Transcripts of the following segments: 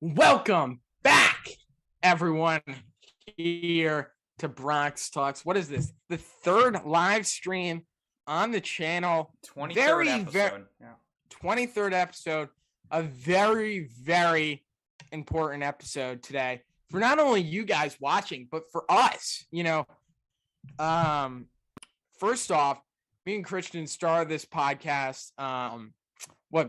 Welcome back, everyone, here to Bronx Talks. What is this? The third live stream on the channel. 23rd episode. 23rd episode. A very, very important episode today for not only you guys watching, but for us. First off, me and Christian started this podcast,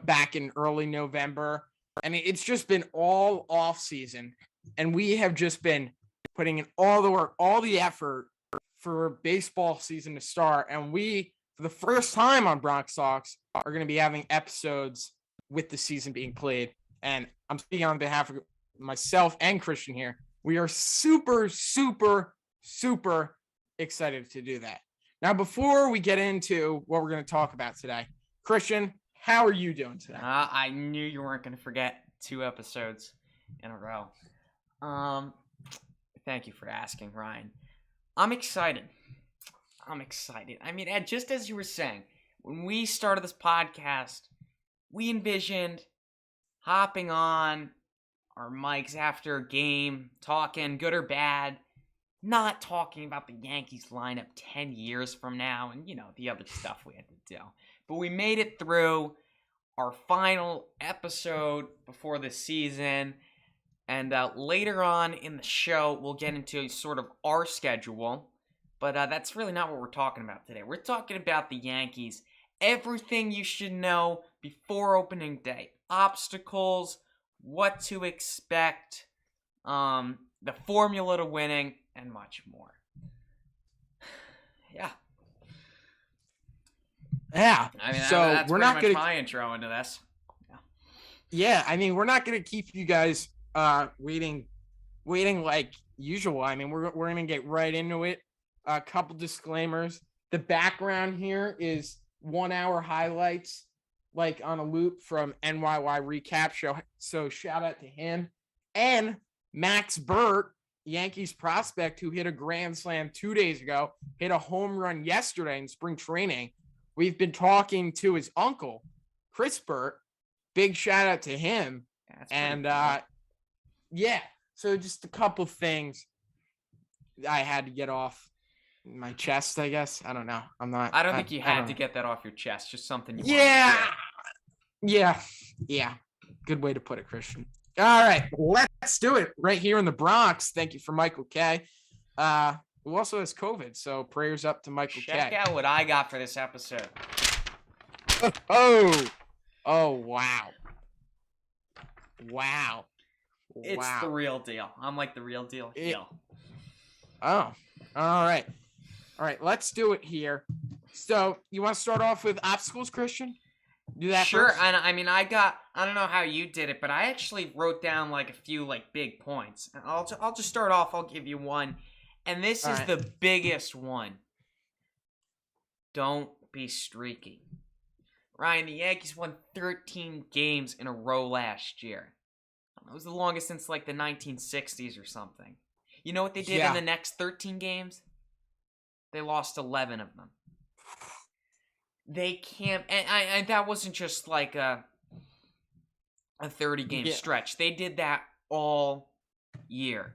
back in early November. And it's just been all off season, and we have just been putting in all the work, all the effort for baseball season to start. And we, for the first time on Bronx Talks, are going to be having episodes with the season being played. And I'm speaking on behalf of myself and Christian here. We are super, super, super excited to do that. Now, before we get into what we're going to talk about today, Christian, how are you doing today? I knew you weren't going to forget 2 episodes in a row. Thank you for asking, Ryan. I'm excited. I mean, just as you were saying, when we started this podcast, we envisioned hopping on our mics after a game, talking good or bad, not talking about the Yankees lineup 10 years from now and, the other stuff we had to do. But we made it through our final episode before the season. And later on in the show, we'll get into sort of our schedule. But that's really not what we're talking about today. We're talking about the Yankees. Everything you should know before opening day. Obstacles, what to expect, the formula to winning, and much more. Yeah. Yeah. I mean, so that's we're not going to my intro into this. Yeah, I mean, we're not going to keep you guys waiting like usual. I mean, we're going to get right into it. A couple disclaimers. The background here is 1 hour highlights, like on a loop from NYY Recap Show. So shout out to him. And Max Burt, Yankees prospect who hit a grand slam 2 days ago, hit a home run yesterday in spring training. We've been talking to his uncle, Chris Burt. Big shout out to him. And yeah, so just a couple things I had to get off my chest, I guess. I don't know. I don't think you had to get that off your chest. Just something you Yeah. Good way to put it, Christian. All right, let's do it right here in the Bronx. Thank you for Michael K. Who also has COVID, so prayers up to Michael K. Check out what I got for this episode. Oh, wow. It's the real deal. I'm like the real deal heel. Oh, all right. Let's do it here. So you want to start off with obstacles, Christian? Do that sure. First? And I mean, I don't know how you did it, but I actually wrote down like a few like big points. I'll just start off. I'll give you one. And this is the biggest one. Don't be streaky. Ryan, the Yankees won 13 games in a row last year. It was the longest since like the 1960s or something. You know what they did in the next 13 games? They lost 11 of them. They can't, and that wasn't just like a 30-game stretch. They did that all year.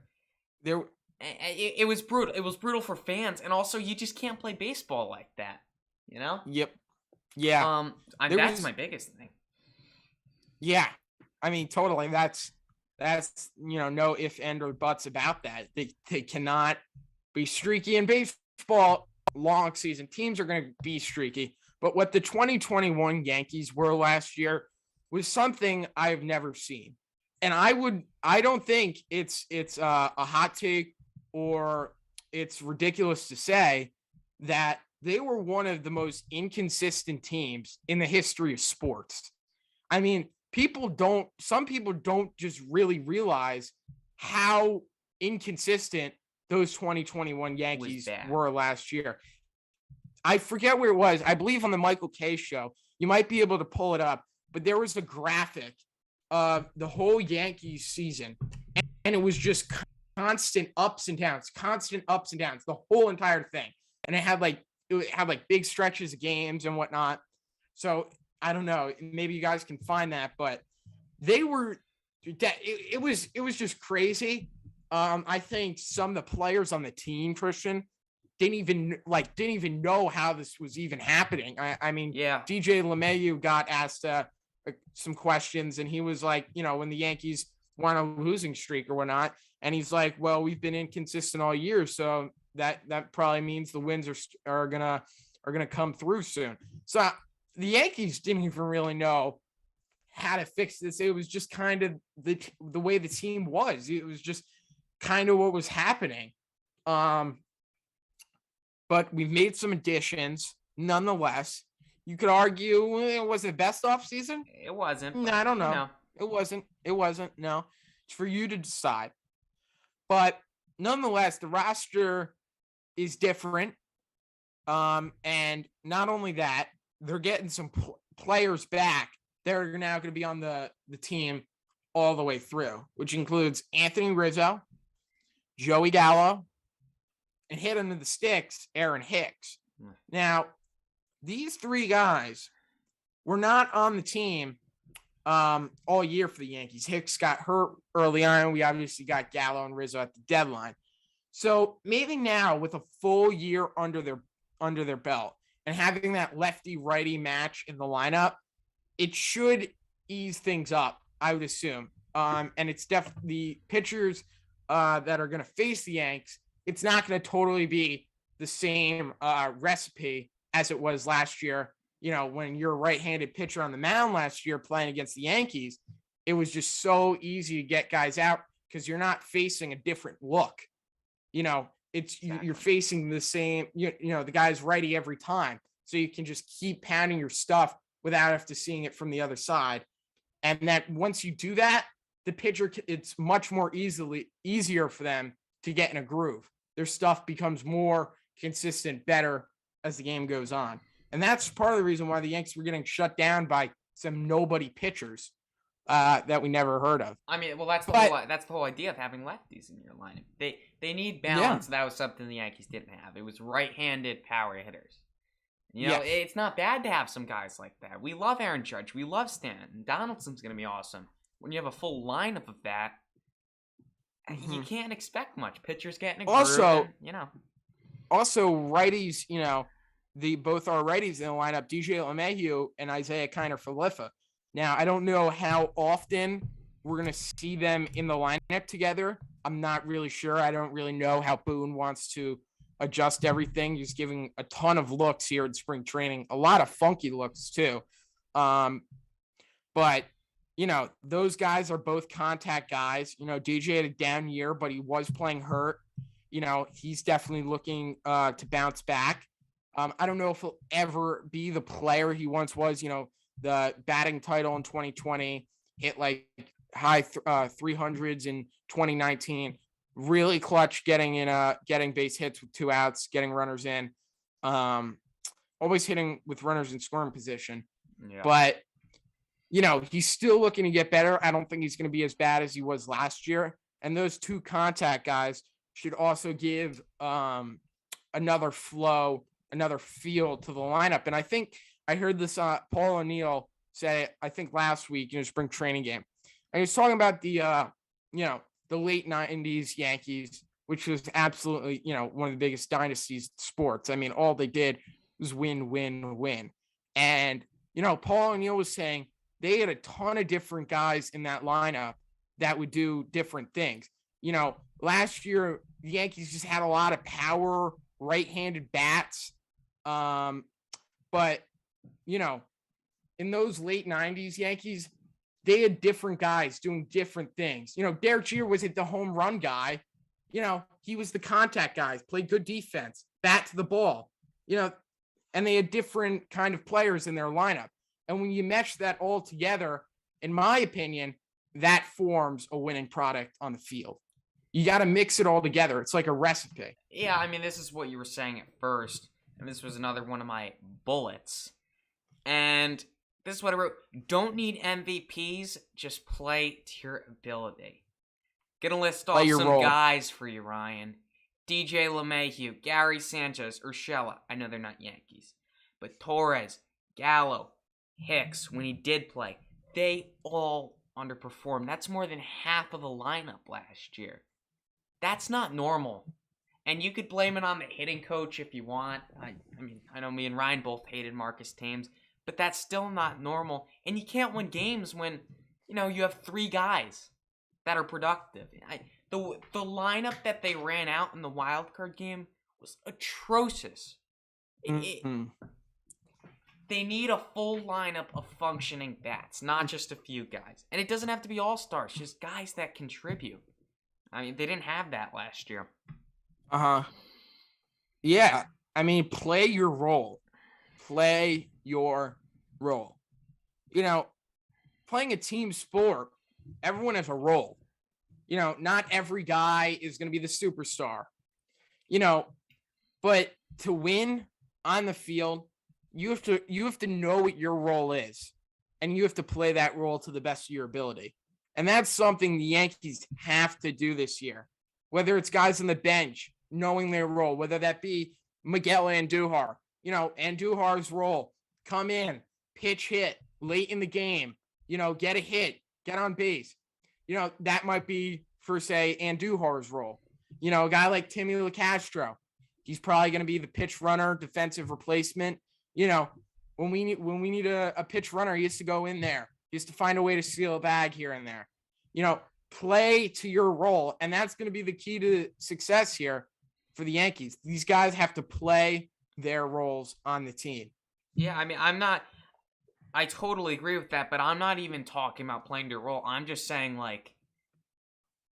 It was brutal. It was brutal for fans, and also you just can't play baseball like that. Yep. Yeah. That's my biggest thing. Yeah. I mean, totally. That's no if, and, or buts about that. They cannot be streaky in baseball. Long season teams are going to be streaky. But what the 2021 Yankees were last year was something I've never seen. And I don't think it's a hot take or it's ridiculous to say that they were one of the most inconsistent teams in the history of sports. I mean, some people don't just really realize how inconsistent those 2021 Yankees were last year. I forget where it was. I believe on the Michael K show, you might be able to pull it up, but there was a graphic of the whole Yankees season, and it was just constant ups and downs, the whole entire thing. And it had like big stretches of games and whatnot. So I don't know, maybe you guys can find that, but they were it was just crazy. I think some of the players on the team, Christian, didn't even know how this was even happening. I mean, Yeah. DJ LeMahieu got asked some questions, and he was like, when the Yankees were on a losing streak or whatnot, and he's like, well, we've been inconsistent all year, so that probably means the wins are gonna come through soon. So the Yankees didn't even really know how to fix this. It was just kind of the way the team was. It was just kind of what was happening. But we've made some additions nonetheless. You could argue, was it best off season? It wasn't. No, I don't know. It wasn't. No, it's for you to decide. But nonetheless, the roster is different. And not only that, they're getting some players back. They're now going to be on the team all the way through, which includes Anthony Rizzo, Joey Gallo, and hit under the sticks, Aaron Hicks. Now, these three guys were not on the team all year for the Yankees. Hicks got hurt early on. We obviously got Gallo and Rizzo at the deadline. So maybe now with a full year under their belt and having that lefty-righty match in the lineup, it should ease things up, I would assume. And it's definitely the pitchers that are going to face the Yanks. It's not going to totally be the same recipe as it was last year. When you're a right-handed pitcher on the mound last year playing against the Yankees, it was just so easy to get guys out because you're not facing a different look. You're facing the same, the guy's righty every time. So you can just keep pounding your stuff without having to seeing it from the other side. And that once you do that, the pitcher, it's much more easier for them to get in a groove. Their stuff becomes more consistent, better as the game goes on. And that's part of the reason why the Yankees were getting shut down by some nobody pitchers that we never heard of. I mean, well, that's the whole idea of having lefties in your lineup. They need balance. Yeah. That was something the Yankees didn't have. It was right-handed power hitters. It's not bad to have some guys like that. We love Aaron Judge. We love Stanton. Donaldson's going to be awesome. When you have a full lineup of that, you can't expect much. Pitchers getting a groove. Also, righties, both our righties in the lineup, DJ LeMahieu and Isaiah Kiner-Falefa. Now, I don't know how often we're going to see them in the lineup together. I'm not really sure. I don't really know how Boone wants to adjust everything. He's giving a ton of looks here in spring training, a lot of funky looks too. But, those guys are both contact guys. DJ had a down year, but he was playing hurt. He's definitely looking to bounce back. I don't know if he'll ever be the player he once was. The batting title in 2020, hit like high 300s in 2019. Really clutch getting base hits with 2 outs, getting runners in. Always hitting with runners in scoring position. Yeah. But, he's still looking to get better. I don't think he's going to be as bad as he was last year. And those two contact guys should also give another flow, another feel to the lineup. And I think I heard this Paul O'Neill say, I think last week in a spring training game. And he was talking about the late 90s Yankees, which was absolutely, one of the biggest dynasties in sports. I mean, all they did was win, win, win. And, Paul O'Neill was saying they had a ton of different guys in that lineup that would do different things. Last year, the Yankees just had a lot of power, right-handed bats. But, in those late 90s Yankees, they had different guys doing different things. Derek Jeter was the home run guy. He was the contact guy, played good defense, bat to the ball, and they had different kind of players in their lineup. And when you mesh that all together, in my opinion, that forms a winning product on the field. You got to mix it all together. It's like a recipe. Yeah, I mean, this is what you were saying at first, and this was another one of my bullets. And this is what I wrote. Don't need MVPs, just play to your ability. Gonna list off some guys for you, Ryan. DJ LeMahieu, Gary Sanchez, Urshela. I know they're not Yankees. But Torres, Gallo, Hicks, when he did play, they all underperformed. That's more than half of the lineup last year. That's not normal. And you could blame it on the hitting coach if you want. I mean, I know me and Ryan both hated Marcus Thames, but that's still not normal. And you can't win games when, you have 3 guys that are productive. The lineup that they ran out in the wild card game was atrocious. They need a full lineup of functioning bats, not just a few guys. And it doesn't have to be all-stars, just guys that contribute. I mean, they didn't have that last year. Yeah. I mean, play your role. Play your role. Playing a team sport, everyone has a role. Not every guy is going to be the superstar. But to win on the field, you have to know what your role is, and you have to play that role to the best of your ability. And that's something the Yankees have to do this year. Whether it's guys on the bench knowing their role, whether that be Miguel Andujar, Andujar's role, come in, pitch hit late in the game, get a hit, get on base. That might be for, say, Andujar's role. A guy like Timmy LaCastro, he's probably going to be the pitch runner, defensive replacement. When we need a pitch runner, he has to go in there. He has to find a way to steal a bag here and there. Play to your role, and that's going to be the key to success here for the Yankees. These guys have to play their roles on the team. Yeah, I mean, I totally agree with that, but I'm not even talking about playing your role. I'm just saying,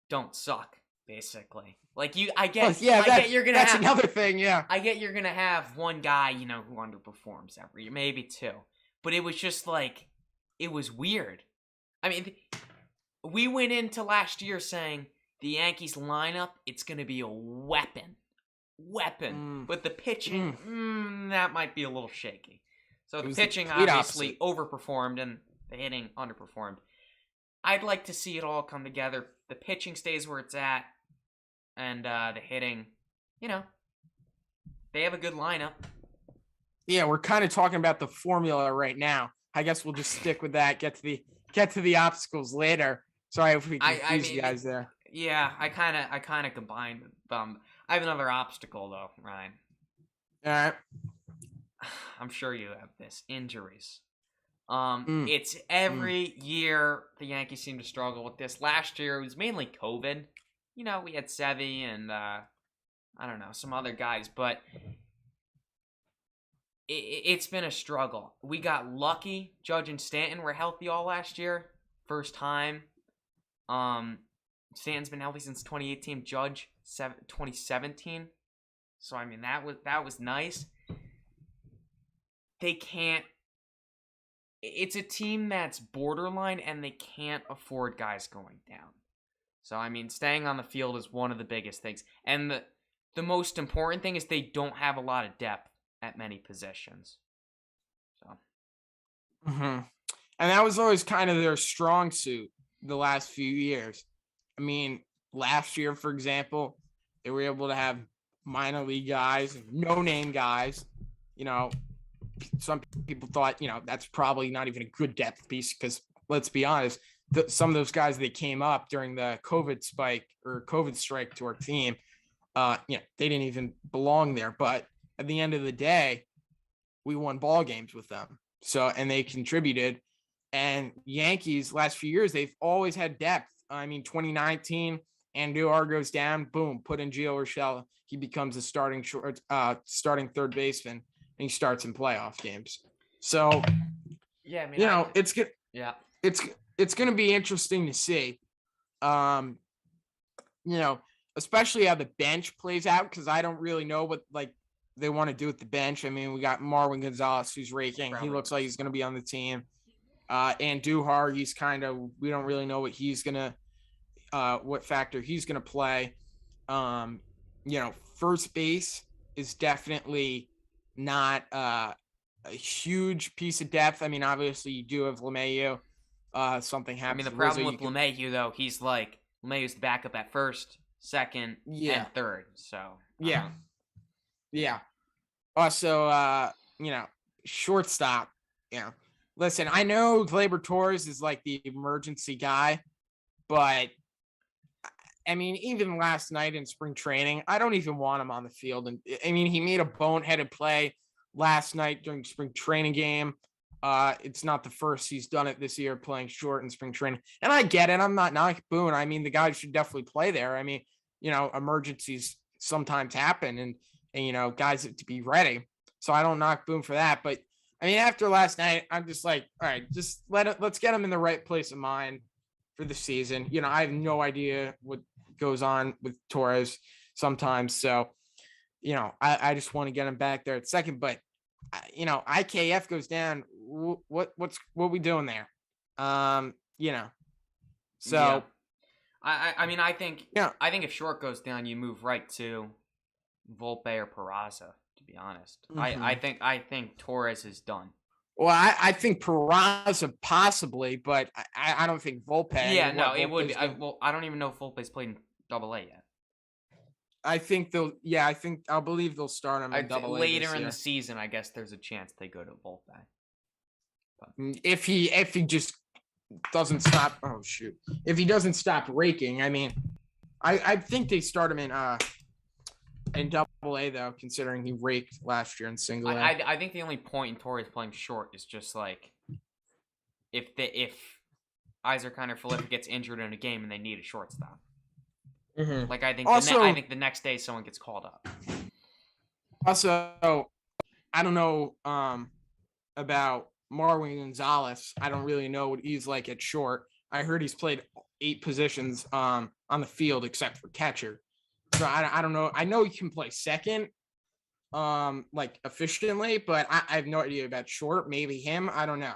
don't suck, basically. I get you're gonna. That's another thing. Yeah, I get you're gonna have one guy, who underperforms every year, maybe 2, but it was just it was weird. I mean, we went into last year saying the Yankees lineup, it's gonna be a weapon, but the pitching, that might be a little shaky. So the pitching obviously overperformed and the hitting underperformed. I'd like to see it all come together. The pitching stays where it's at. And the hitting, they have a good lineup. Yeah, we're kind of talking about the formula right now. I guess we'll just stick with that. Get to the obstacles later. Sorry if we confused you guys there. Yeah, I kind of combined them. I have another obstacle though, Ryan. All right. I'm sure you have this. Injuries. It's every year the Yankees seem to struggle with this. Last year it was mainly COVID. We had Sevy and, I don't know, some other guys, but it's been a struggle. We got lucky. Judge and Stanton were healthy all last year. First time. Stanton's been healthy since 2018. Judge, 2017. So, I mean, that was nice. They can't. It's a team that's borderline, and they can't afford guys going down. So, I mean, staying on the field is one of the biggest things. And the most important thing is they don't have a lot of depth at many positions. So. And that was always kind of their strong suit the last few years. I mean, last year, for example, they were able to have minor league guys, no-name guys. Some people thought, that's probably not even a good depth piece because, let's be honest, some of those guys that came up during the COVID spike or COVID strike to our team, they didn't even belong there. But at the end of the day, we won ball games with them. So, and they contributed. And Yankees last few years, they've always had depth. I mean, 2019, Andujar goes down, boom, put in Gio Urshela. He becomes a starting third baseman, and he starts in playoff games. So, yeah, I mean, it's good. Yeah, it's going to be interesting to see, especially how the bench plays out, because I don't really know what they want to do with the bench. I mean, we got Marwin Gonzalez who's raking. Probably. He looks like he's going to be on the team. Andujar, we don't really know what factor he's going to play. First base is definitely not a huge piece of depth. I mean, obviously you do have LeMahieu. Something happens. I mean, the problem with LeMahieu, though, he's LeMahieu's the backup at first, second, and third. So yeah. Also, shortstop. listen, I know Gleyber Torres is like the emergency guy, but I mean, even last night in spring training, I don't even want him on the field. And I mean, he made a boneheaded play last night during spring training game. It's not the first he's done it this year, playing short in spring training. And I get it. I'm not knocking Boone. I mean, the guy should definitely play there. I mean, emergencies sometimes happen, and guys have to be ready. So I don't knock Boone for that. But I mean, after last night, I'm just like, all right, just let's get him in the right place of mind for the season. I have no idea what goes on with Torres sometimes. So, I just want to get him back there at second. But IKF goes down. What we doing there? So Yeah. I mean, yeah. I think if Short goes down, you move right to Volpe or Peraza. To be honest, I think Torres is done. Well, I think Peraza possibly, but I don't think Volpe. Yeah, no, it would be. I don't even know if Volpe's played in Double A yet. I think they'll. Yeah, I'll believe they'll start him in Double A later in the season. I guess there's a chance they go to Volpe. If he just doesn't stop. Oh shoot! If he doesn't stop raking, I mean, I think they start him in Double A though, considering he raked last year in Single A. I think the only point in Torres playing short is just like if Isaac or Felipe gets injured in a game and they need a shortstop. Mm-hmm. Like I think the next day someone gets called up. Also, I don't know about Marwin Gonzalez. I don't really know what he's like at short. I heard he's played 8 positions on the field except for catcher. So I don't know. I know he can play second, like efficiently, but I have no idea about short. Maybe him. I don't know,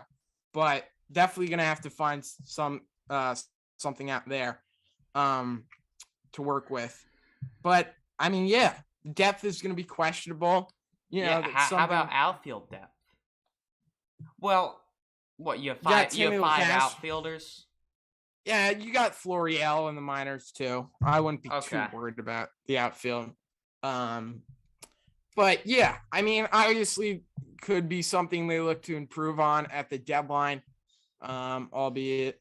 but definitely gonna have to find something out there to work with. But I mean, yeah, depth is gonna be questionable. How about outfield depth? Well, what you have five outfielders. Yeah, you got Florial in the minors too. I wouldn't be too worried about the outfield. But yeah, I mean, obviously could be something they look to improve on at the deadline, albeit,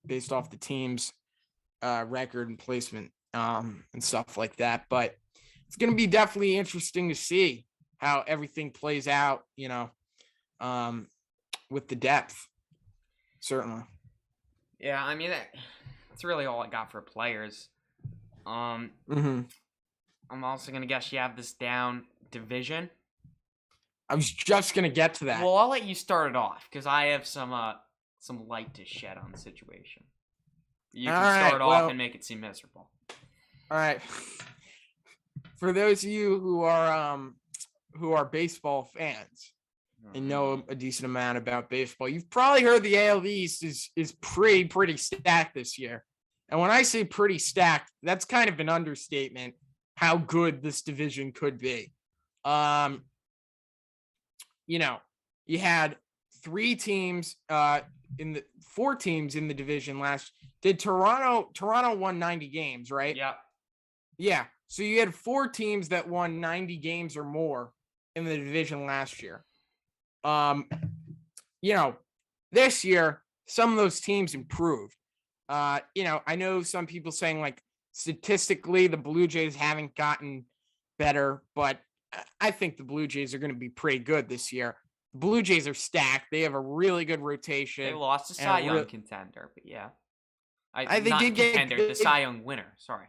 based off the team's record and placement and stuff like that. But it's going to be definitely interesting to see how everything plays out, with the depth, certainly. Yeah, I mean, that's really all I got for players. I'm also going to guess you have this down division. I was just going to get to that. Well, I'll let you start it off because I have some light to shed on the situation. You can start off and make it seem miserable. All right. For those of you who are baseball fans and know a decent amount about baseball, you've probably heard the AL East is pretty stacked this year. And when I say pretty stacked, that's kind of an understatement how good this division could be. You had 4 teams in the division last. Did Toronto won 90 games, right? Yeah. Yeah. So you had 4 teams that won 90 games or more in the division last year. This year, some of those teams improved. I know some people saying like statistically the Blue Jays haven't gotten better, but I think the Blue Jays are going to be pretty good this year. The Blue Jays are stacked. They have a really good rotation. They lost a Cy Young contender, but yeah. The Cy Young winner. Sorry.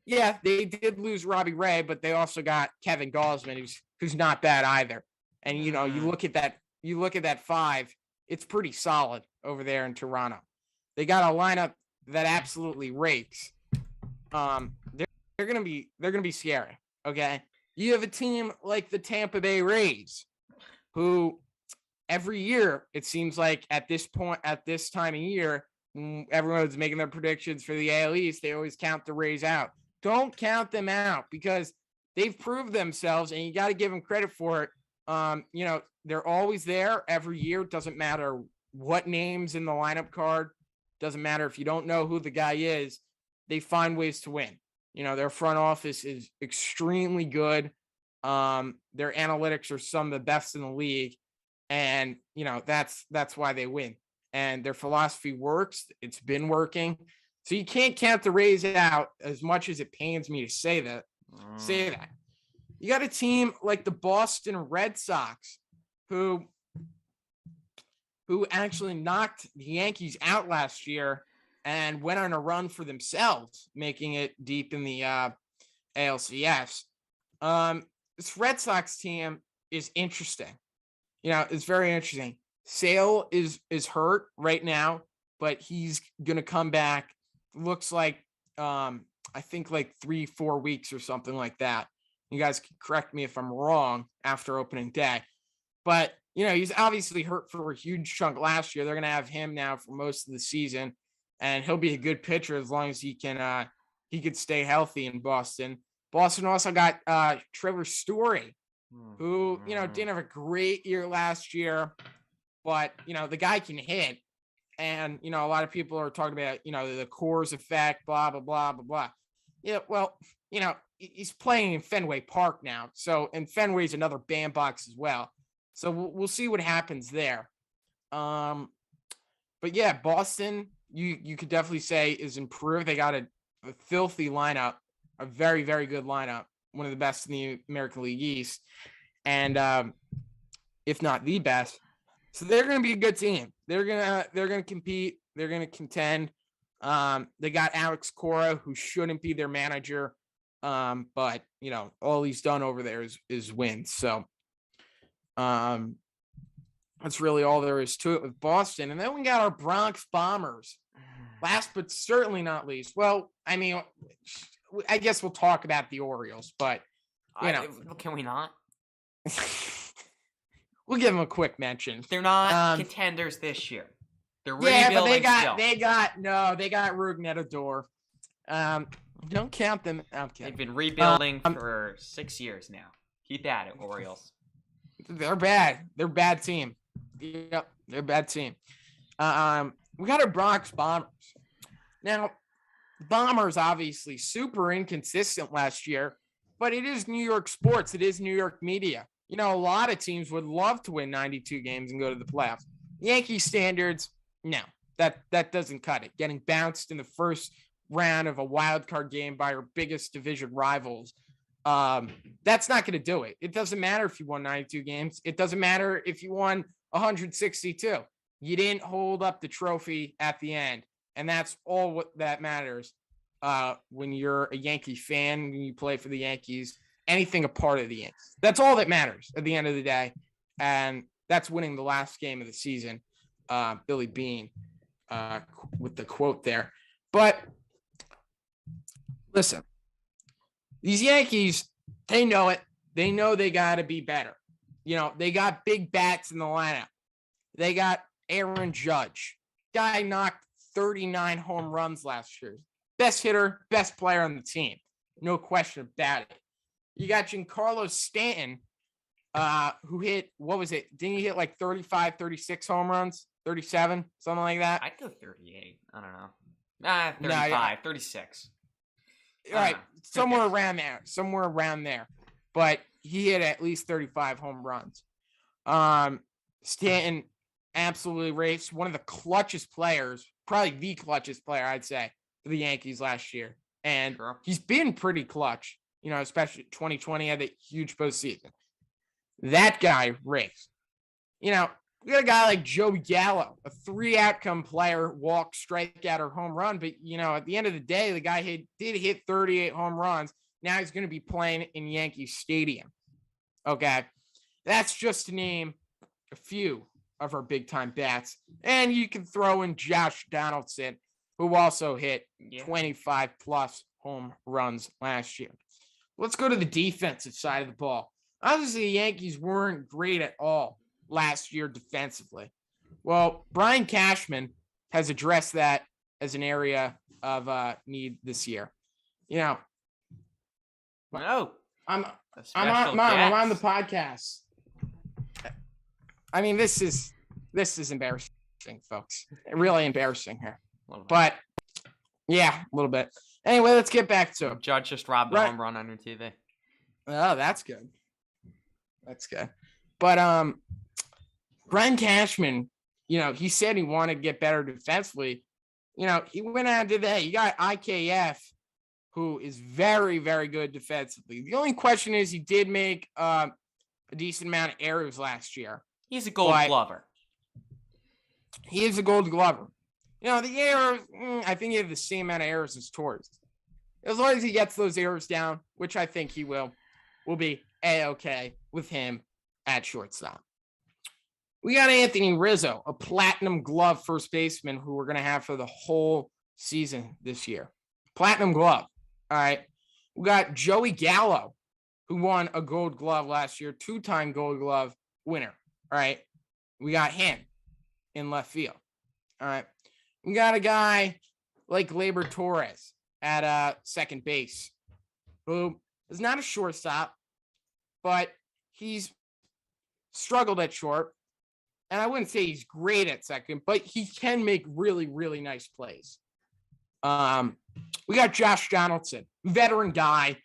Yeah, they did lose Robbie Ray, but they also got Kevin Gausman, who's not bad either. And you look at that 5, it's pretty solid over there in Toronto. They got a lineup that absolutely rakes. They're gonna be scary. Okay, you have a team like the Tampa Bay Rays, who every year it seems like at this time of year, everyone's making their predictions for the AL East. They always count the Rays out. Don't count them out because they've proved themselves, and you got to give them credit for it. They're always there every year. It doesn't matter what name's in the lineup card. Doesn't matter if you don't know who the guy is. They find ways to win. Their front office is extremely good. Their analytics are some of the best in the league. And, that's why they win. And their philosophy works. It's been working. So you can't count the Rays out, as much as it pains me to say that. You got a team like the Boston Red Sox who actually knocked the Yankees out last year and went on a run for themselves, making it deep in the ALCS. This Red Sox team is interesting. It's very interesting. Sale is hurt right now, but he's gonna come back. Looks like I think like 3-4 weeks or something like that. You guys can correct me if I'm wrong after opening day. But he's obviously hurt for a huge chunk last year. They're gonna have him now for most of the season, and he'll be a good pitcher as long as he could stay healthy in Boston. Boston also got Trevor Story, who didn't have a great year last year, but the guy can hit. And a lot of people are talking about the Coors effect, blah blah blah blah blah. Yeah, well, he's playing in Fenway Park now, and Fenway's another bandbox as well. So we'll see what happens there. But yeah, Boston, you could definitely say is improved. They got a filthy lineup, a very very good lineup, one of the best in the American League East, and if not the best. So they're going to be a good team. They're going to compete. They're going to contend. They got Alex Cora, who shouldn't be their manager, but all he's done over there is win. So that's really all there is to it with Boston. And then we got our Bronx Bombers. Last but certainly not least. Well, I mean, I guess we'll talk about the Orioles, but can we not? We'll give them a quick mention. They're not contenders this year. They're rebuilding. But they got Rugnetador. Don't count them. Okay. They've been rebuilding for 6 years now. Keep at it, Orioles. They're bad. They're a bad team. Yep, they're a bad team. We got our Bronx Bombers. Now, Bombers obviously super inconsistent last year, but it is New York sports. It is New York media. A lot of teams would love to win 92 games and go to the playoffs. Yankee standards, no, that doesn't cut it. Getting bounced in the first round of a wild card game by your biggest division rivals, that's not going to do it. It doesn't matter if you won 92 games. It doesn't matter if you won 162. You didn't hold up the trophy at the end, and that's all what that matters when you're a Yankee fan, when you play for the Yankees. Anything a part of the Yankees. That's all that matters at the end of the day. And that's winning the last game of the season. Billy Beane with the quote there. But listen, these Yankees, they know it. They know they got to be better. They got big bats in the lineup. They got Aaron Judge. Guy knocked 39 home runs last year. Best hitter, best player on the team. No question about it. You got Giancarlo Stanton, who hit, what was it? Didn't he hit like 35, 36 home runs? 37, something like that? I'd go 38. I don't know. 35, 36. Right. Somewhere around there. But he hit at least 35 home runs. Stanton absolutely raced. One of the clutchest players, probably the clutchest player, I'd say, for the Yankees last year. And he's been pretty clutch. Especially 2020 had a huge postseason. That guy raced. We got a guy like Joe Gallo, a 3-outcome player, walk, strikeout, or home run. But, at the end of the day, the guy did hit 38 home runs. Now he's going to be playing in Yankee Stadium. Okay. That's just to name a few of our big-time bats. And you can throw in Josh Donaldson, who also hit 25-plus home runs last year. Let's go to the defensive side of the ball. Obviously, the Yankees weren't great at all last year defensively. Well, Brian Cashman has addressed that as an area of need this year. No, I'm on the podcast. I mean, this is embarrassing, folks. Really embarrassing here. But yeah, a little bit. Anyway, let's get back to it. Judge just robbed the home run on your TV. Oh, that's good. But Brian Cashman, he said he wanted to get better defensively. He went out and did that. You got IKF, who is very, very good defensively. The only question is he did make a decent amount of errors last year. He's a gold glover. He is a gold glover. The errors, I think he had the same amount of errors as Torres. As long as he gets those errors down, which I think he will be A-okay with him at shortstop. We got Anthony Rizzo, a platinum glove first baseman who we're going to have for the whole season this year. Platinum glove. All right. We got Joey Gallo, who won a gold glove last year, 2-time gold glove winner. All right. We got him in left field. All right. We got a guy like Gleyber Torres at second base, who is not a shortstop, but he's struggled at short. And I wouldn't say he's great at second, but he can make really, really nice plays. We got Josh Donaldson, veteran guy,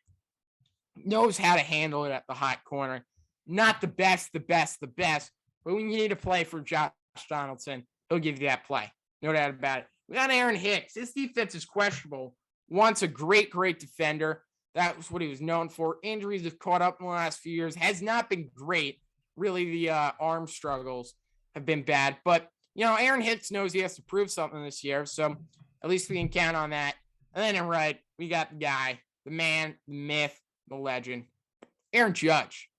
knows how to handle it at the hot corner. Not the best, but when you need to play for Josh Donaldson, he'll give you that play. No doubt about it. We got Aaron Hicks. His defense is questionable. Once a great, great defender. That was what he was known for. Injuries have caught up in the last few years. Has not been great. Really, the arm struggles have been bad. But, Aaron Hicks knows he has to prove something this year. So at least we can count on that. And then in right, we got the guy, the man, the myth, the legend, Aaron Judge.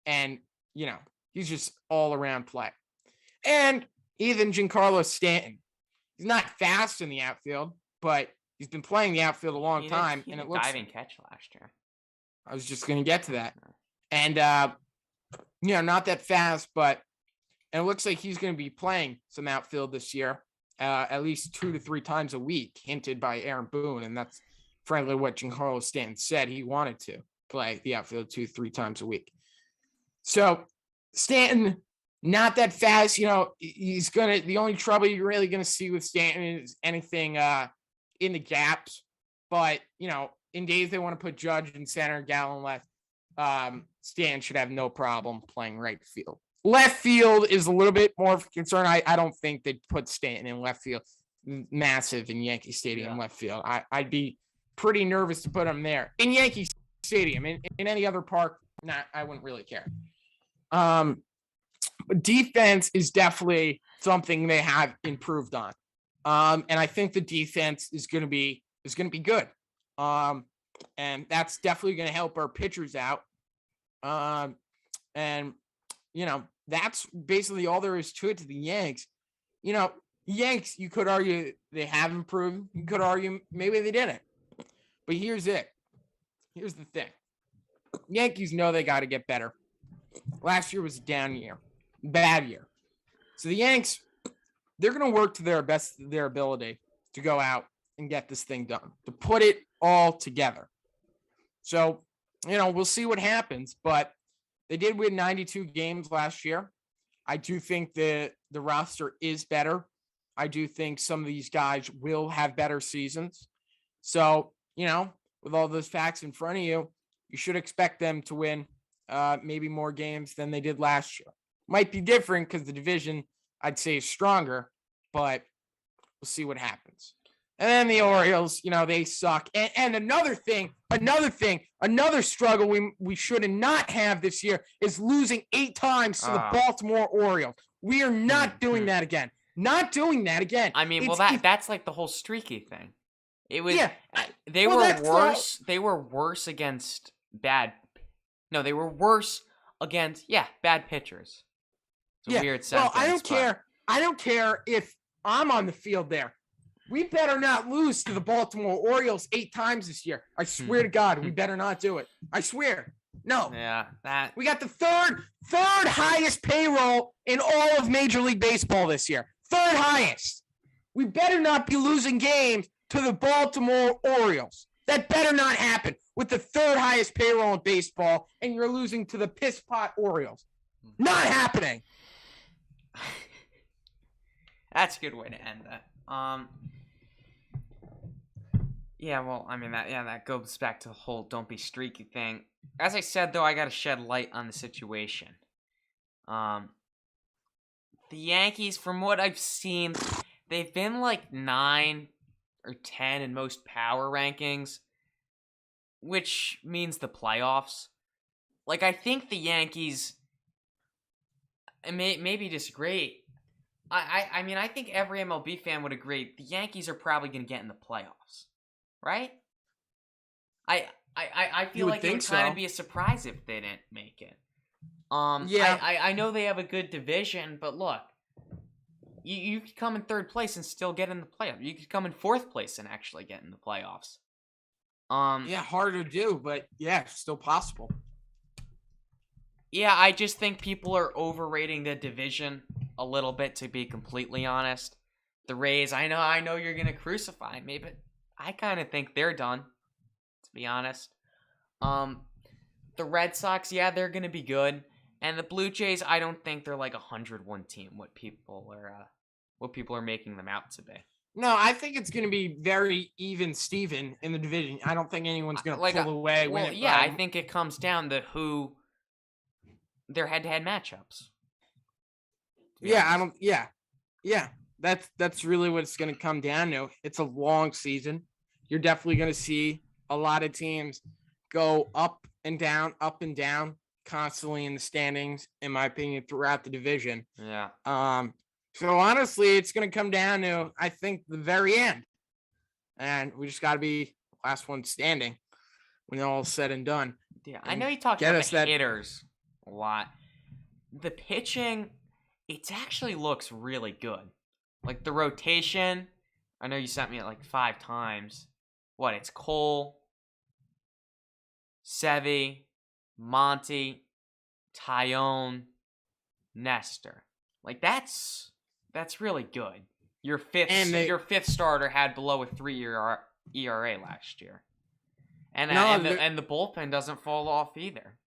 And, he's just all around play. And even Giancarlo Stanton. He's not fast in the outfield, but he's been playing the outfield a long time. He and did it looks diving catch last year. I was just going to get to that. And, not that fast, but and it looks like he's going to be playing some outfield this year, at least 2 to 3 times a week, hinted by Aaron Boone. And that's frankly what Giancarlo Stanton said. He wanted to play the outfield 2-3 times a week. So Stanton, not that fast. The only trouble you're really going to see with Stanton is anything in the gaps. But, in days they want to put Judge in center, Gallo in left, Stanton should have no problem playing right field. Left field is a little bit more of a concern. I don't think they'd put Stanton in left field. Massive in Yankee Stadium left field. I'd be pretty nervous to put him there. In Yankee Stadium, in any other park, I wouldn't really care. But defense is definitely something they have improved on. And I think the defense is going to be good. And that's definitely going to help our pitchers out. And that's basically all there is to it to the Yanks. Yanks, you could argue they have improved. You could argue maybe they didn't. But here's it. Here's the thing. Yankees know they got to get better. Last year was a down year. Bad year. So the Yanks, they're going to work to their best of their ability to go out and get this thing done, to put it all together. So, we'll see what happens, but they did win 92 games last year. I do think the roster is better. I do think some of these guys will have better seasons. So, with all those facts in front of you, you should expect them to win maybe more games than they did last year. Might be different because the division, I'd say, is stronger, but we'll see what happens. And then the Orioles, they suck. And another struggle we should not have this year is losing 8 times to the Baltimore Orioles. We are not doing that again. Not doing that again. I mean, that's like the whole streaky thing. It was they were worse. They were worse against bad. No, they were worse against bad pitchers. It's a weird sentence. Well, I don't care. I don't care if I'm on the field there. We better not lose to the Baltimore Orioles 8 times this year. I swear to God, we better not do it. I swear. No. Yeah, that. We got the third highest payroll in all of Major League Baseball this year. Third highest. We better not be losing games to the Baltimore Orioles. That better not happen with the third highest payroll in baseball, and you're losing to the piss pot Orioles. Not happening. That's a good way to end that. Yeah, well, I mean, that goes back to the whole don't be streaky thing. As I said, though, I got to shed light on the situation. The Yankees, from what I've seen, they've been like 9 or 10 in most power rankings, which means the playoffs. Like, I think the Yankees, maybe disagree. I mean, I think every MLB fan would agree the Yankees are probably going to get in the playoffs, right? I feel like it would kind of be a surprise if they didn't make it. Yeah. I know they have a good division, but look, you could come in 3rd place and still get in the playoffs. You could come in 4th place and actually get in the playoffs. Yeah, hard to do, but yeah, still possible. Yeah, I just think people are overrating the division a little bit, to be completely honest. The Rays, I know you're gonna crucify me, but I kind of think they're done, to be honest. The Red Sox, yeah, they're gonna be good, and the Blue Jays, I don't think they're like a 101 team. What people are making them out to be. No, I think it's going to be very even Steven in the division. I don't think anyone's going to pull away. Well, yeah, I think it comes down to who their head-to-head matchups. Yeah, Yeah, that's really what it's going to come down to. It's a long season. You're definitely going to see a lot of teams go up and down, constantly in the standings, in my opinion, throughout the division. Yeah. So honestly, it's going to come down to, I think, the very end. And we just got to be last one standing when all is said and done. Yeah, I know you talked about the hitters a lot. The pitching, it actually looks really good. Like the rotation, I know you sent me it like 5 times. What, it's Cole, Sevy, Monty, Tyone, Nestor. Like that's really good. Your fifth starter had below a 3-year ERA last year, and the bullpen doesn't fall off either.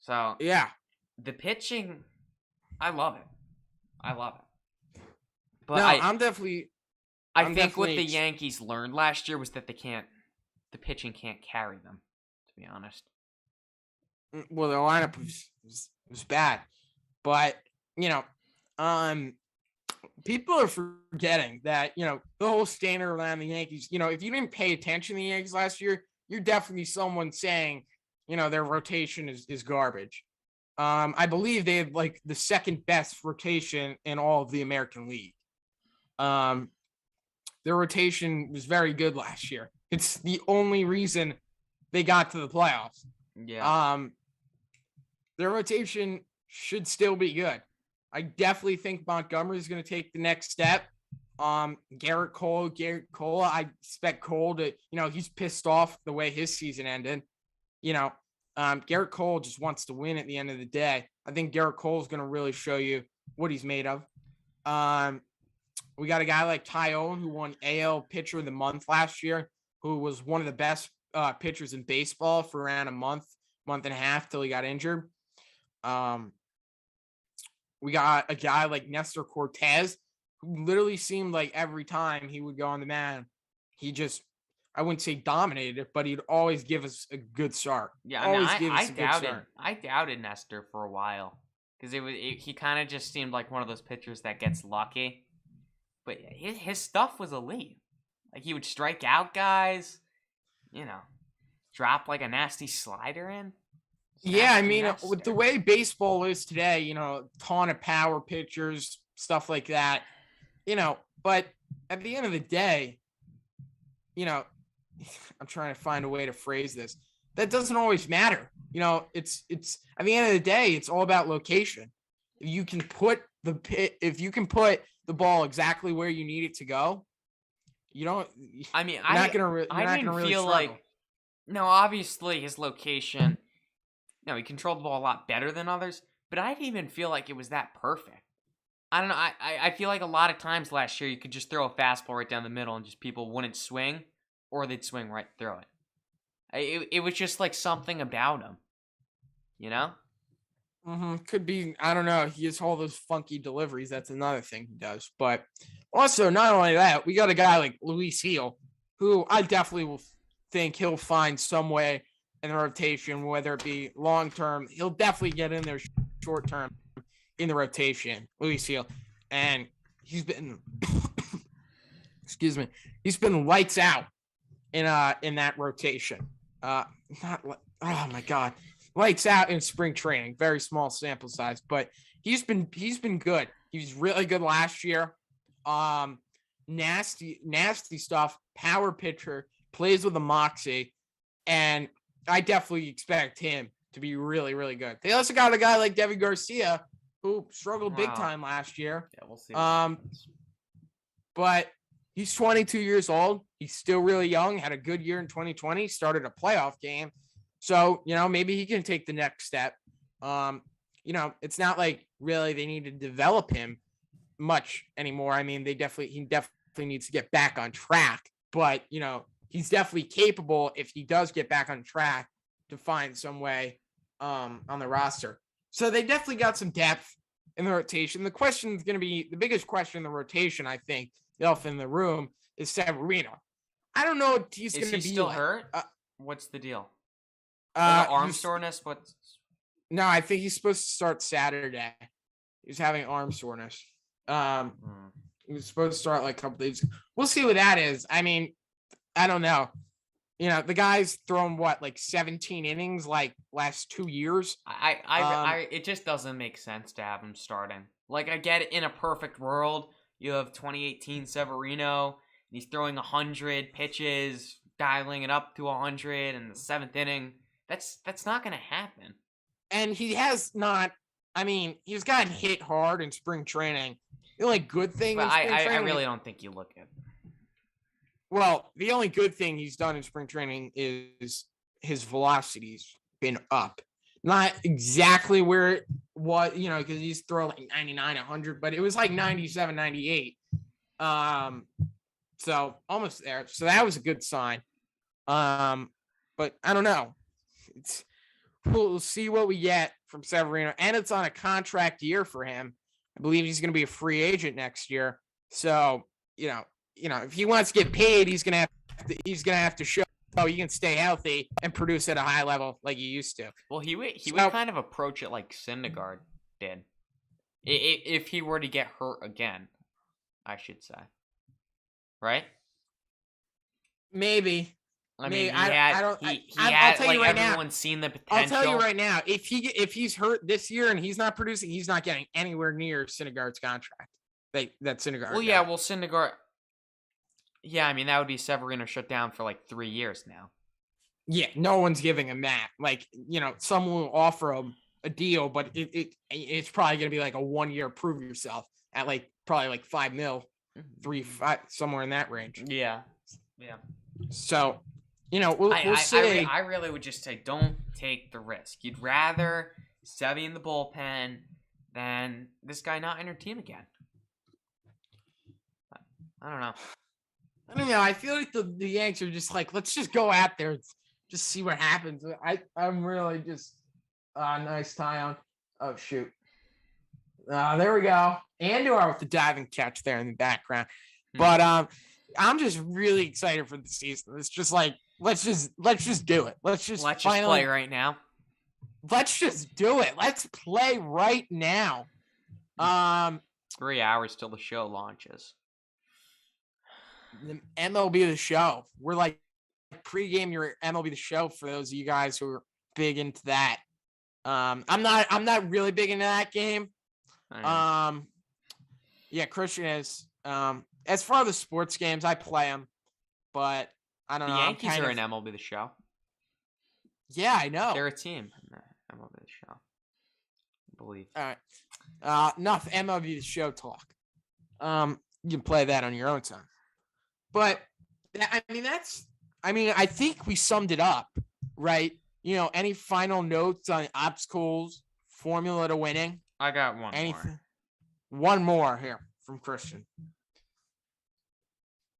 So yeah, the pitching, I love it. But no, I think what the Yankees learned last year was that the pitching can't carry them. To be honest. Well, the lineup was bad, but people are forgetting that, the whole standard around the Yankees, if you didn't pay attention to the Yankees last year, you're definitely someone saying, their rotation is garbage. I believe they have like the 2nd best rotation in all of the American League. Their rotation was very good last year. It's the only reason they got to the playoffs. Yeah. Their rotation should still be good. I definitely think Montgomery is going to take the next step. Garrett Cole, I expect Cole to, he's pissed off the way his season ended. Garrett Cole just wants to win at the end of the day. I think Garrett Cole is going to really show you what he's made of. We got a guy like Tyone, who won AL Pitcher of the Month last year, who was one of the best pitchers in baseball for around a month and a half till he got injured. We got a guy like Nestor Cortez, who literally seemed like every time he would go on the mound, he just, I wouldn't say dominated, but he'd always give us a good start. Yeah, I doubted Nestor for a while because he kind of just seemed like one of those pitchers that gets lucky. But his stuff was elite. Like he would strike out guys, drop like a nasty slider in. Yeah, I mean, with the way baseball is today, ton of power pitchers, stuff like that, but at the end of the day, I'm trying to find a way to phrase this. That doesn't always matter. It's at the end of the day, it's all about location. If you can put the ball exactly where you need it to go, I didn't feel like, no, obviously his location, he controlled the ball a lot better than others, but I didn't even feel like it was that perfect. I don't know. I feel like a lot of times last year you could just throw a fastball right down the middle and just people wouldn't swing, or they'd swing right through it. It was just like something about him, Could be. I don't know. He has all those funky deliveries. That's another thing he does. But also, not only that, we got a guy like Luis Gil, who I definitely will think he'll find some way in the rotation, whether it be long term. He'll definitely get in there short term. in the rotation, Luis Seal, and he's been excuse me, he's been lights out in that rotation. Oh my god, lights out in spring training. Very small sample size, but he's been good. He was really good last year. Nasty stuff. Power pitcher, plays with a moxie, and I definitely expect him to be really, really good. They also got a guy like Devi Garcia who struggled big time last year. Yeah, we'll see. But he's 22 years old. He's still really young. Had a good year in 2020. Started a playoff game. So, maybe he can take the next step. It's not like really they need to develop him much anymore. I mean, he definitely needs to get back on track. But, he's definitely capable if he does get back on track to find some way on the roster. So they definitely got some depth in the rotation. The question is going to be the biggest question in the rotation, I think, the elephant in the room, is Severino. I don't know if he's going to be still hurt. What's the deal? Arm soreness? What? No, I think he's supposed to start Saturday. He's having arm soreness. He was supposed to start like a couple days. We'll see what that is. I mean, I don't know. The guy's thrown like 17 innings like last 2 years. It just doesn't make sense to have him starting. Like, I get it, in a perfect world, you have 2018 Severino, and he's throwing 100 pitches, dialing it up to 100 in the 7th inning. That's not going to happen. And he has not. I mean, he's gotten hit hard in spring training. The only good thing but I really don't think you look at. Well, the only good thing he's done in spring training is his velocity's been up. Not exactly where it was, because he's throwing like 99, 100, but it was like 97, 98. So almost there. So that was a good sign. But I don't know. We'll see what we get from Severino, and it's on a contract year for him. I believe he's going to be a free agent next year. So, if he wants to get paid, he's gonna have to show he can stay healthy and produce at a high level like he used to. Well, he would kind of approach it like Syndergaard did, if he were to get hurt again, I should say, right? Maybe. I mean, everyone's seen the potential. I'll tell you right now, if he's hurt this year and he's not producing, he's not getting anywhere near Syndergaard's contract. That Syndergaard. Well, yeah, Syndergaard. Yeah, I mean, that would be Severino shut down for like 3 years now. Yeah, no one's giving him that. Like, someone will offer him a deal, but it's probably going to be like a 1 year prove yourself at probably like $5 million, 3, 5, somewhere in that range. Yeah. So, we'll see. I really would just say don't take the risk. You'd rather Sevy in the bullpen than this guy not in your team again. I don't know. I feel like the Yanks are just like, let's just go out there, just see what happens. I'm really just nice tie on. Oh shoot, there we go. Andor with the diving catch there in the background. But I'm just really excited for the season. It's just like let's just do it. Let's just play right now. Let's just do it. Let's play right now. 3 hours till the show launches. The MLB The Show. We're like pregame your MLB The Show for those of you guys who are big into that. I'm not really big into that game. Yeah, Christian is. As far as the sports games, I play them, but I don't know. The Yankees are in MLB The Show. Yeah, I know. They're a team in the MLB The Show, I believe. All right. Enough MLB The Show talk. You can play that on your own time. But I think we summed it up, right? Any final notes on obstacles, formula to winning? I got one more. One more here from Christian.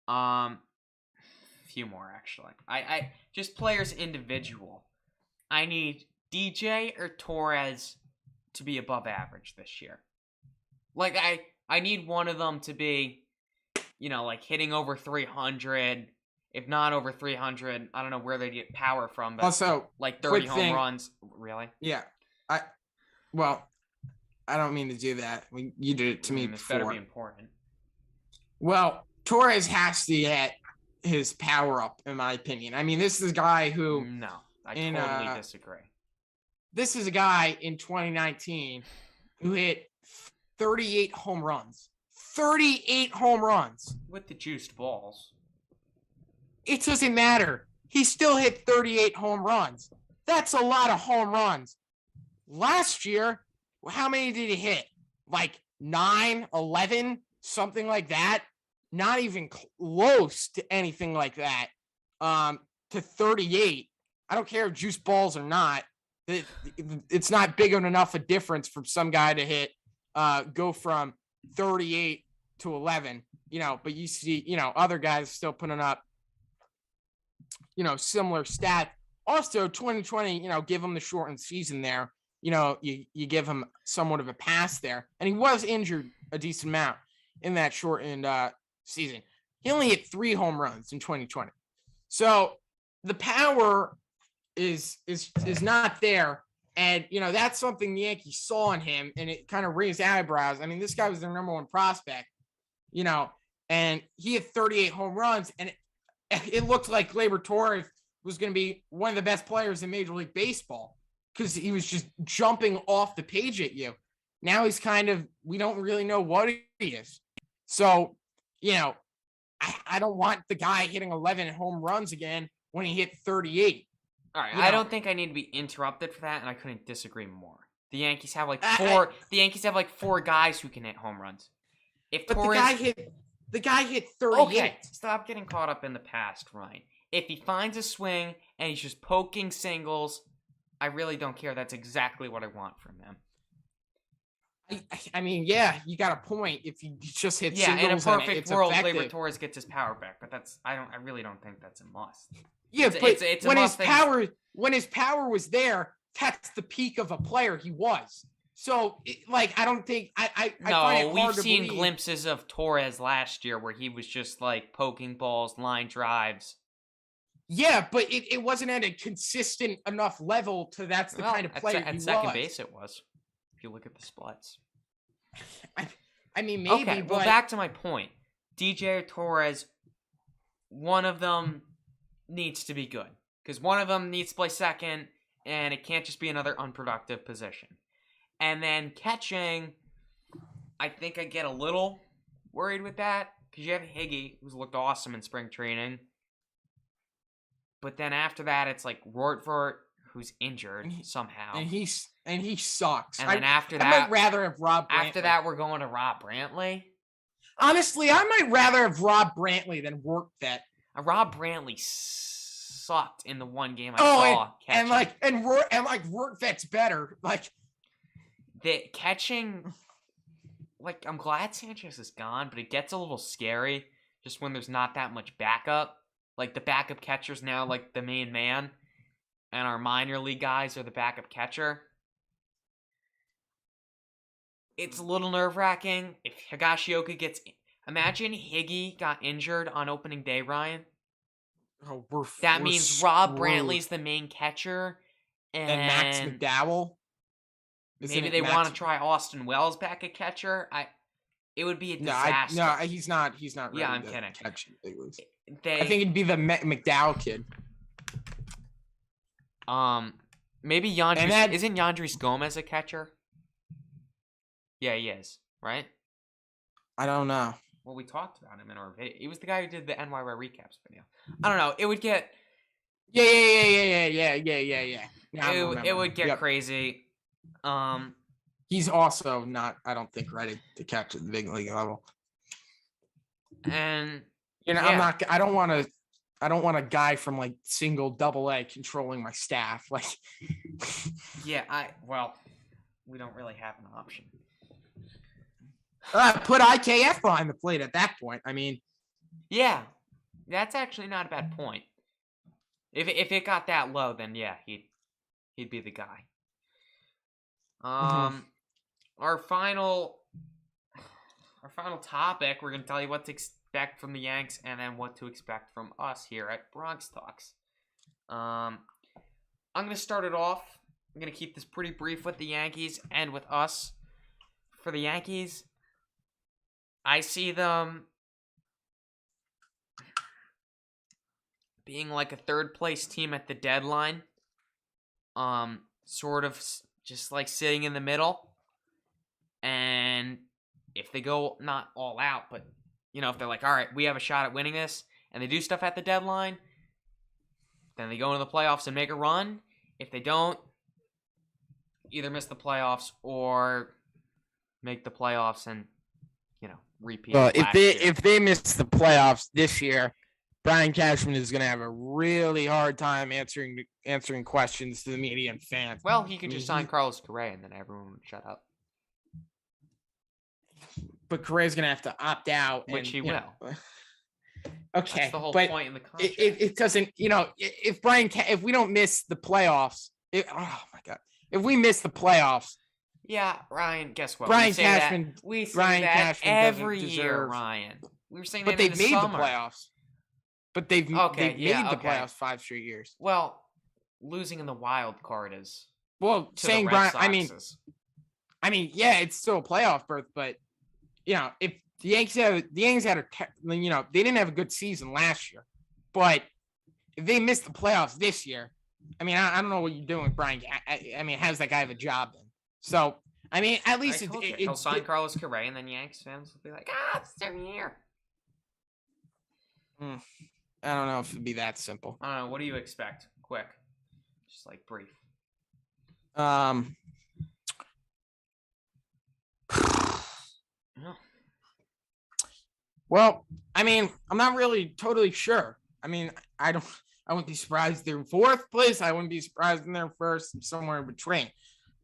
Few more actually. I just players individual. I need DJ or Torres to be above average this year. Like I need one of them to be, like hitting over 300. If not over 300, I don't know where they get power from, but also like 30 home runs. Really? Yeah. I don't mean to do that. You did it to me This before. better be important. Well, Torres has to get his power up, in my opinion. I mean, this is a guy who. No, I totally disagree. This is a guy in 2019 who hit 38 home runs. 38 home runs. With the juiced balls. It doesn't matter. He still hit 38 home runs. That's a lot of home runs. Last year, how many did he hit? Like 9, 11, something like that. Not even close to anything like that. To 38. I don't care if juice balls or not. It's not big enough a difference for some guy to hit, go from 38 to 11, but you see, other guys still putting up, similar stat. Also 2020, give him the shortened season there. You give him somewhat of a pass there, and he was injured a decent amount in that shortened season. He only hit 3 home runs in 2020. So the power is not there. And, that's something the Yankees saw in him, and it kind of raised eyebrows. I mean, this guy was their number 1 prospect, and he had 38 home runs, and it looked like Gleyber Torres was going to be one of the best players in Major League Baseball because he was just jumping off the page at you. Now he's we don't really know what he is. So, I don't want the guy hitting 11 home runs again when he hit 38. All right, I don't think I need to be interrupted for that, and I couldn't disagree more. The Yankees have like 4. The Yankees have like 4 guys who can hit home runs. The guy hit 38. Okay, stop getting caught up in the past, Ryan. If he finds a swing and he's just poking singles, I really don't care. That's exactly what I want from him. I mean, yeah, you got a point. If you just hit singles, in a perfect world, effective. Gleyber Torres gets his power back, but I really don't think that's a must. Yeah, it's when his power was there, that's the peak of a player he was. So, I don't think we've seen glimpses of Torres last year where he was just like poking balls, line drives. Yeah, but it wasn't at a consistent enough level to that's the kind of player he was. At second base, it was. If you look at the splits. I mean, maybe. Okay, well, back to my point. DJ or Torres, one of them needs to be good because one of them needs to play second, and it can't just be another unproductive position. And then catching, I think I get a little worried with that because you have Higgy, who's looked awesome in spring training. But then after that, it's like Rortvert, who's injured somehow. And he sucks. And then after that, I might rather have Rob Brantley. After that, we're going to Rob Brantley. Honestly, I might rather have Rob Brantley than Rortvet. Rob Brantley sucked in the one game I saw catching. And Rortvet's better. The catching, I'm glad Sanchez is gone, but it gets a little scary just when there's not that much backup. Like, the backup catcher's now, the main man, and our minor league guys are the backup catcher. It's a little nerve-wracking. If Higashioka gets... Imagine Higgy got injured on opening day, Ryan. Oh, that means Rob Brantley's the main catcher, and Max McDowell? Maybe they want to try Austin Wells back at catcher. It would be a disaster. No, he's not. He's not ready. Yeah, I'm kidding. I think it'd be the McDowell kid. Maybe Yandris. Isn't Yandris Gomez a catcher? Yeah, he is. Right? I don't know. Well, we talked about him in our video. He was the guy who did the NYY recaps video. I don't know. It would get. Yeah. It would get crazy. He's also not, I don't think, ready to catch at the big league level. And I don't want a guy from single double A controlling my staff. We don't really have an option. Put IKF behind the plate at that point. I mean, yeah, that's actually not a bad point. If it got that low, then yeah, he'd be the guy. Our final topic, we're going to tell you what to expect from the Yanks and then what to expect from us here at Bronx Talks. I'm going to start it off. I'm going to keep this pretty brief with the Yankees and with us. for the Yankees, I see them being like a third place team at the deadline. Sort of just like sitting in the middle. And if they go not all out, but if they're like, all right, we have a shot at winning this, and they do stuff at the deadline, then they go into the playoffs and make a run. If they don't, either miss the playoffs or make the playoffs and repeat. Well, if they miss the playoffs this year, Brian Cashman is going to have a really hard time answering questions to the media and fans. Well, he could just sign Carlos Correa and then everyone would shut up. But Correa's going to have to opt out, which he will. Okay, that's the whole point in the contract. It doesn't. If we don't miss the playoffs, oh my God, if we miss the playoffs. Yeah, Ryan, guess what? Brian Cashman. We say that every year, Ryan. We were saying that they've made summer. the playoffs. But they've made the playoffs 5 straight years. Well, losing in the wild card is saying Brian. I mean, yeah, it's still a playoff berth, but if the Yankees had they didn't have a good season last year, but if they missed the playoffs this year, I mean, I don't know what you're doing with Brian. I mean, how's that guy have a job then? So, I mean, at least he'll sign Carlos Correa, and then Yankees fans will be like, it's their year. I don't know if it'd be that simple. I don't know. What do you expect? Quick, just like brief. Well, I mean, I'm not really totally sure. I mean, I wouldn't be surprised if they're in 4th place. I wouldn't be surprised if they're first, somewhere in between.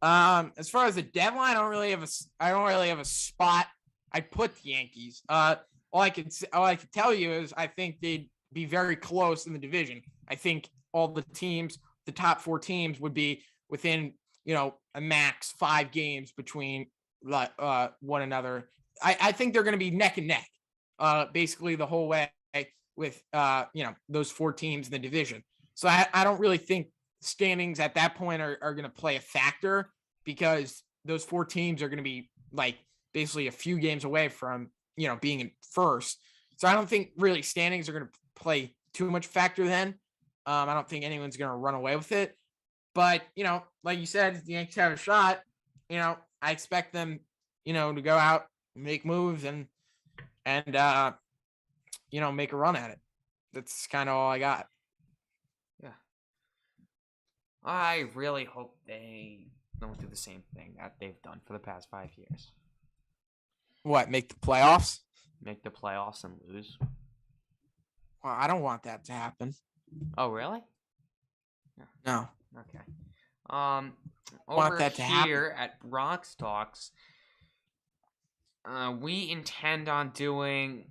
As far as the deadline, I don't really have a spot I'd put the Yankees. All I could tell you is I think they'd be very close in the division. I think all the teams, the top 4 teams, would be within a max 5 games between one another. I think they're going to be neck and neck, basically the whole way with those 4 teams in the division. So I don't really think standings at that point are going to play a factor, because those 4 teams are going to be like basically a few games away from being in first. So I don't think really standings are going to play too much factor then. I don't think anyone's going to run away with it. But, like you said, the Yankees have a shot. I expect them, to go out and make moves and make a run at it. That's kind of all I got. Yeah. I really hope they don't do the same thing that they've done for the past 5 years. What, make the playoffs? Make the playoffs and lose. Well, I don't want that to happen. Oh, really? No. Okay. Want that to here at Bronx Talks, we intend on doing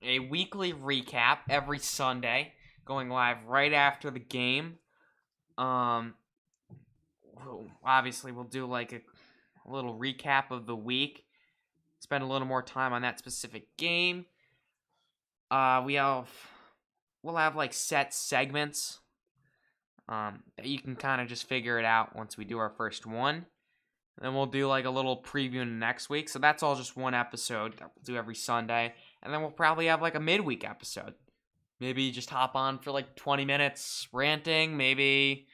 a weekly recap every Sunday, going live right after the game. Obviously, we'll do like a little recap of the week, spend a little more time on that specific game. We'll have like set segments that you can kind of just figure it out once we do our first one. And then we'll do like a little preview next week. So that's all just one episode that we'll do every Sunday. And then we'll probably have like a midweek episode. Maybe just hop on for like 20 minutes ranting, maybe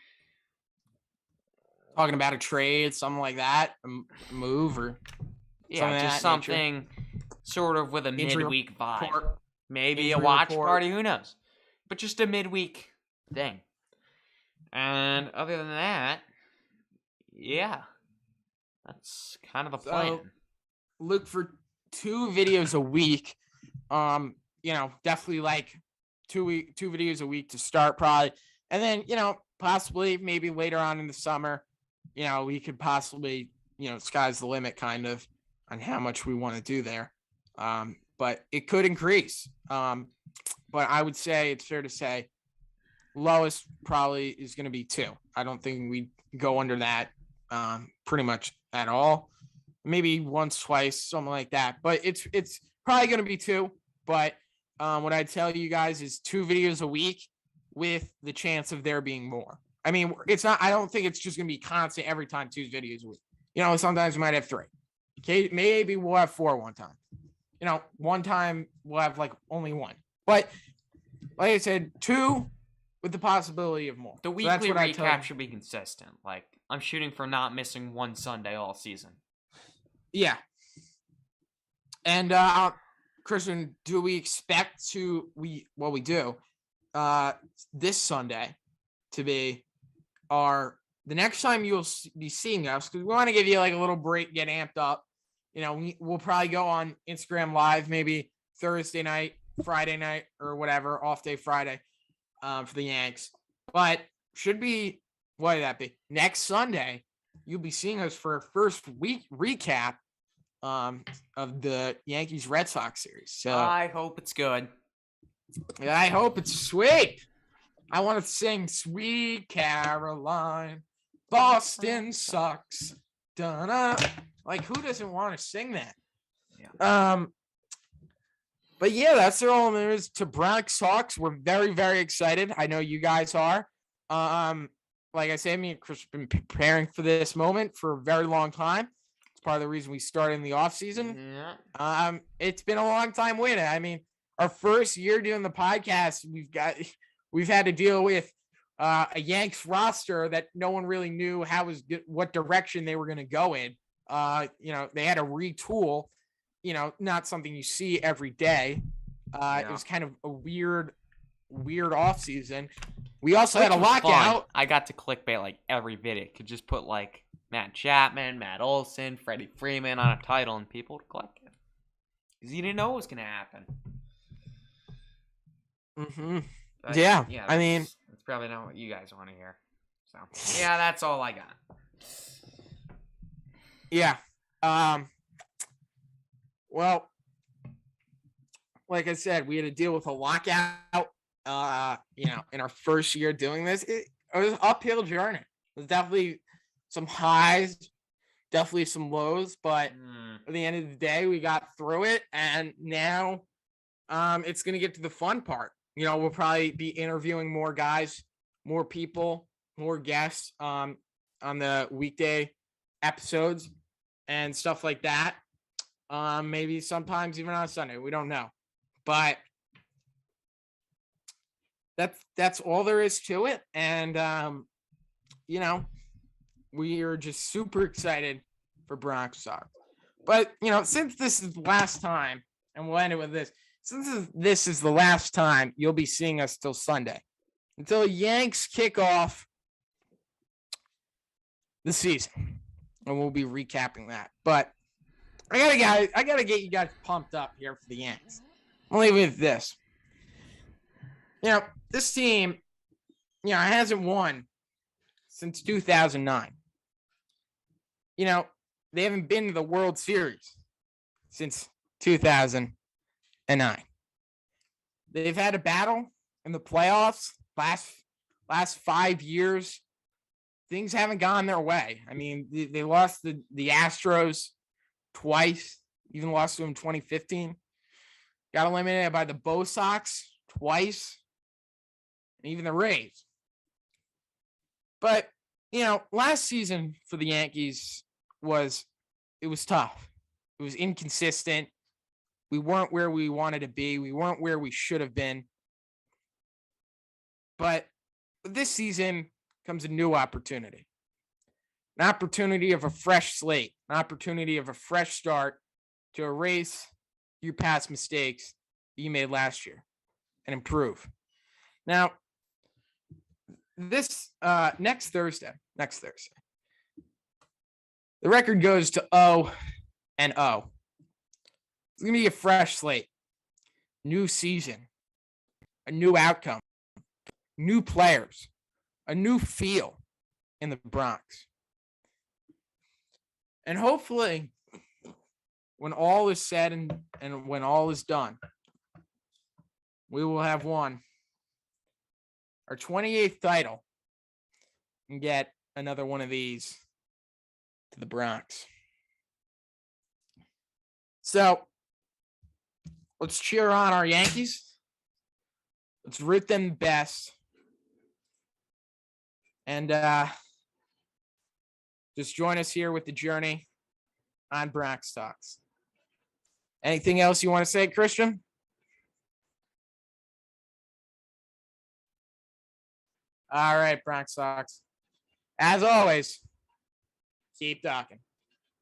talking about a trade, something like that, a move or just something sort of with a midweek vibe. Maybe a watch party, who knows? But just a midweek thing. And other than that, yeah, that's kind of the plan. Look for 2 videos a week. Definitely like 2 videos a week to start probably. And then, possibly maybe later on in the summer, we could possibly, sky's the limit kind of on how much we want to do there. But it could increase. But I would say it's fair to say lowest probably is going to be 2. I don't think we go under that pretty much at all. Maybe once, twice, something like that. But it's probably going to be 2. But what I tell you guys is 2 videos a week with the chance of there being more. I mean, it's not. I don't think it's just going to be constant every time 2 videos a week. Sometimes we might have 3. Maybe we'll have 4 one time. One time we'll have like only 1. But like I said, 2 with the possibility of more. The weekly recap should be consistent. Like, I'm shooting for not missing one Sunday all season. Yeah. And Christian, do we expect we do this Sunday to be the next time you'll be seeing us, because we want to give you like a little break, get amped up. We'll probably go on Instagram Live maybe Thursday night, Friday night, or whatever, off day Friday for the Yanks. But should be, what would that be? Next Sunday, you'll be seeing us for our first week recap of the Yankees Red Sox series. So I hope it's good. I hope it's sweet. I want to sing Sweet Caroline, Boston sucks. Dun-dun. Like, who doesn't want to sing that? Yeah. But yeah, that's all there is to Bronx Sox. We're very, very excited. I know you guys are. Like I said, me and Chris have been preparing for this moment for a very long time. It's part of the reason we started in the offseason. Yeah. It's been a long time waiting. I mean, our first year doing the podcast, we've had to deal with a Yanks roster that no one really knew what direction they were going to go in. They had to retool, not something you see every day. It was kind of a weird off season. We also had a lockout. I got to clickbait like every video. Could just put like Matt Chapman, Matt Olson, Freddie Freeman on a title, and people would click it because you didn't know what was going to happen. Mm-hmm. But, yeah. I mean, that's probably not what you guys want to hear. So yeah, that's all I got. Yeah. Well, like I said, we had to deal with a lockout. In our first year doing this, it was an uphill journey. There's definitely some highs, definitely some lows, but at the end of the day, we got through it, and now it's going to get to the fun part. We'll probably be interviewing more guys, more people, more guests on the weekday episodes and stuff like that. Maybe sometimes even on Sunday. We don't know. But that's all there is to it. And we are just super excited for Bronx Sox. But since this is the last time, and we'll end it with this. Since this is the last time you'll be seeing us till Sunday, until Yanks kick off the season, and we'll be recapping that. But I gotta get you guys pumped up here for the Yanks. I'll leave it with this. This team, hasn't won since 2009. They haven't been to the World Series since 2009. They've had a battle in the playoffs last 5 years. Things haven't gone their way. I mean, they lost the Astros twice, even lost to them in 2015. Got eliminated by the Bo Sox twice, and even the Rays. But, last season for the Yankees was tough. It was inconsistent. We weren't where we wanted to be. We weren't where we should have been. But this season comes a new opportunity. An opportunity of a fresh slate. An opportunity of a fresh start to erase your past mistakes that you made last year and improve. Now, this next Thursday, the record goes to 0-0. It's going to be a fresh slate, new season, a new outcome, new players, a new feel in the Bronx. And hopefully, when all is said and when all is done, we will have won our 28th title and get another one of these to the Bronx. So, let's cheer on our Yankees. Let's root them best. And just join us here with the journey. on Bronx Talks. Anything else you want to say, Christian? All right, Bronx Talks. As always, keep talking.